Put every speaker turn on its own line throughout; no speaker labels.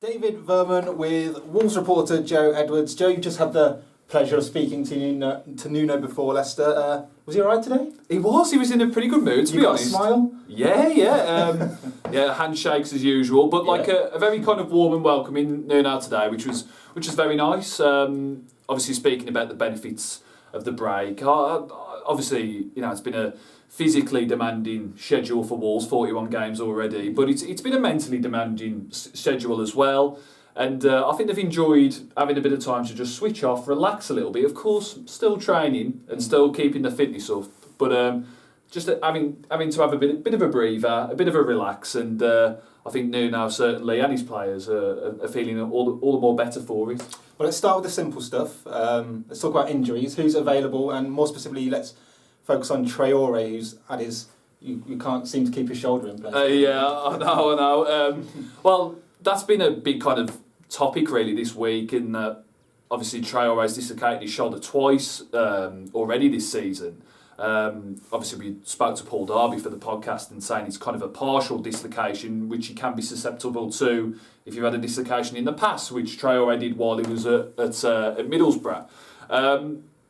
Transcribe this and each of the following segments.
David Verman with Wolves reporter Joe Edwards. Joe, you just had the pleasure of speaking to Nuno before Leicester. Was he all right today?
He was in a pretty good mood, to be honest.
A smile?
Yeah, handshakes as usual, but like a very kind of warm and welcoming Nuno today, which was very nice. Obviously speaking about the benefits of the break. Obviously, it's been a physically demanding schedule for Wolves, 41 games already, but it's been a mentally demanding schedule as well. And I think they've enjoyed having a bit of time to just switch off, relax a little bit. Of course, still training and still keeping the fitness up, but just having to have a bit of a breather, a bit of a relax. And I think Nuno certainly and his players are feeling all the more better for it.
Well, let's start with the simple stuff. Let's talk about injuries. Who's available, and more specifically, let's focus on Traore, who's had his. You can't seem to keep his shoulder in place.
Yeah, I know. Well, that's been a big kind of topic really this week, in that obviously Traore's dislocated his shoulder twice already this season. Obviously we spoke to Paul Darby for the podcast and saying it's kind of a partial dislocation, which you can be susceptible to if you've had a dislocation in the past, which Traore did while he was at Middlesbrough.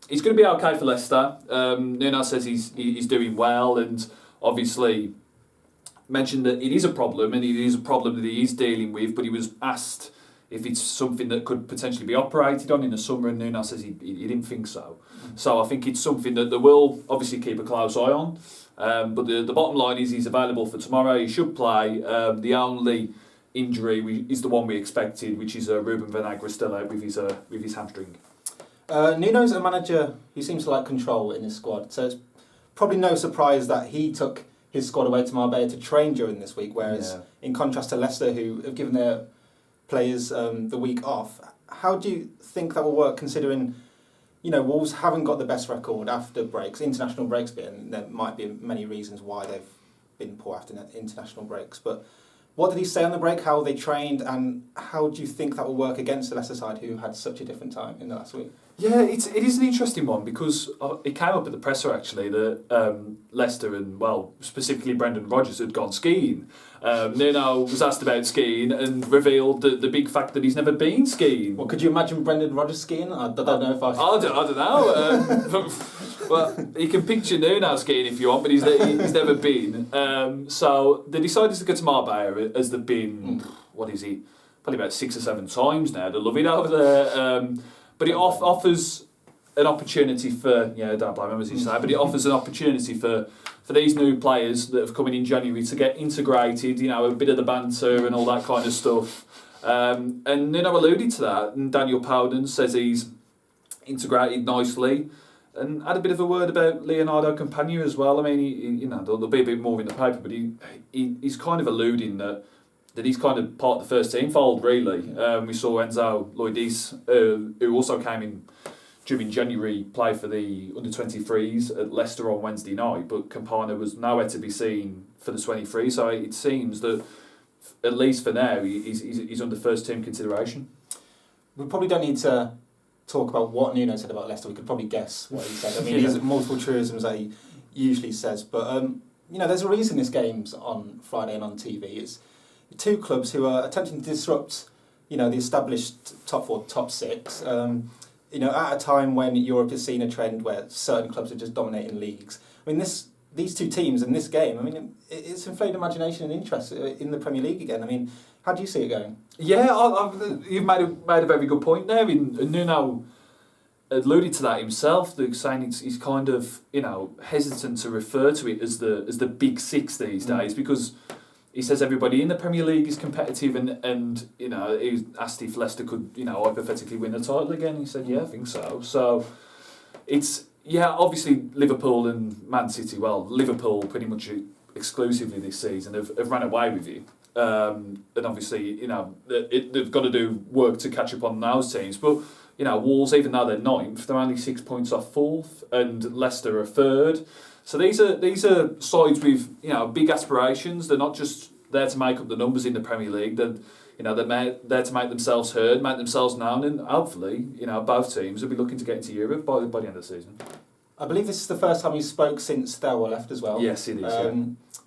He's going to be okay for Leicester. Nuno says he's doing well, and obviously mentioned that it is a problem, and it is a problem that he is dealing with, but he was asked if it's something that could potentially be operated on in the summer, and Nuno says he didn't think so. So I think it's something that they will obviously keep a close eye on. But the bottom line is he's available for tomorrow. He should play. The only injury is the one we expected, which is Ruben Vinagre still out with his hamstring.
Nuno's a manager who seems to like control in his squad, so it's probably no surprise that he took his squad away to Marbella to train during this week, whereas in contrast to Leicester, who have given their players the week off. How do you think that will work, considering Wolves haven't got the best record after breaks, international breaks being? There might be many reasons why they've been poor after international breaks, but what did he say on the break, how they trained, and how do you think that will work against the Leicester side, who had such a different time in the last week?
Yeah, it is an interesting one, because it came up at the presser actually that Leicester and, well, specifically Brendan Rodgers had gone skiing. Nuno was asked about skiing and revealed the big fact that he's never been skiing.
Well, could you imagine Brendan Rodgers skiing? I don't know if I
don't know. Well, you can picture Nuno skiing if you want, but he's never been. So they decided to go to Marbella, as they've been, what is he, probably about 6 or 7 times now. They love it over there. But it offers an opportunity for, don't blame him as you say, but it offers an opportunity for these new players that have come in January to get integrated, a bit of the banter and all that kind of stuff. And Nuno alluded to that, and Daniel Powden says he's integrated nicely, and had a bit of a word about Leonardo Campagna as well. I mean, there'll be a bit more in the paper, but he's kind of alluding that he's kind of part of the first team fold, really. We saw Enzo Loidis, who also came in during January, play for the under-23s at Leicester on Wednesday night, but Campana was nowhere to be seen for the 23, so it seems that, at least for now, he's under first team consideration.
We probably don't need to talk about what Nuno said about Leicester. We could probably guess what he said. I mean, he has multiple truisms that he usually says, but there's a reason this game's on Friday and on TV. It's two clubs who are attempting to disrupt, the established top 4, top 6. At a time when Europe has seen a trend where certain clubs are just dominating leagues. I mean, these two teams in this game, I mean, it's inflated imagination and interest in the Premier League again. I mean, how do you see it going?
Yeah, you've made a very good point there. Nuno alluded to that himself, saying he's kind of hesitant to refer to it as the Big Six these days, because he says everybody in the Premier League is competitive, and he was asked if Leicester could hypothetically win the title again. He said, I think so. So it's obviously Liverpool and Man City. Well, Liverpool pretty much exclusively this season have ran away with it, and obviously they've got to do work to catch up on those teams. But Wolves, even though they're 9th, they're only 6 points off 4th, and Leicester are 3rd. So these are sides with big aspirations. They're not just there to make up the numbers in the Premier League. They're there to make themselves heard, make themselves known, and hopefully both teams will be looking to get into Europe by the end of the season.
I believe this is the first time you spoke since Thelwell left as well.
Yes, it is.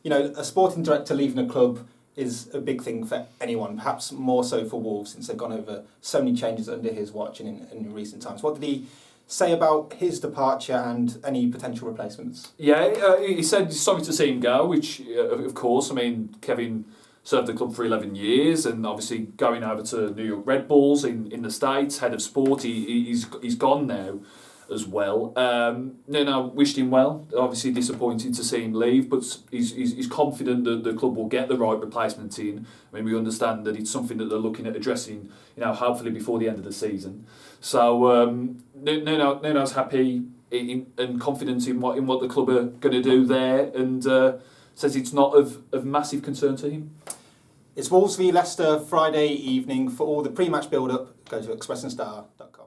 A sporting director leaving a club is a big thing for anyone, perhaps more so for Wolves since they've gone over so many changes under his watch in recent times. What did he say about his departure and any potential replacements?
Yeah, he said he's sorry to see him go, which, of course, I mean, Kevin served the club for 11 years and obviously going over to New York Red Bulls in the States, head of sport, he's gone now as well. Wished him well. Obviously disappointed to see him leave, but he's confident that the club will get the right replacement in. I mean, we understand that it's something that they're looking at addressing, hopefully before the end of the season. So Nuno's happy and confident in what the club are going to do there, and says it's not of massive concern to him.
It's Wolves v Leicester Friday evening. For all the pre-match build-up, go to expressandstar.com.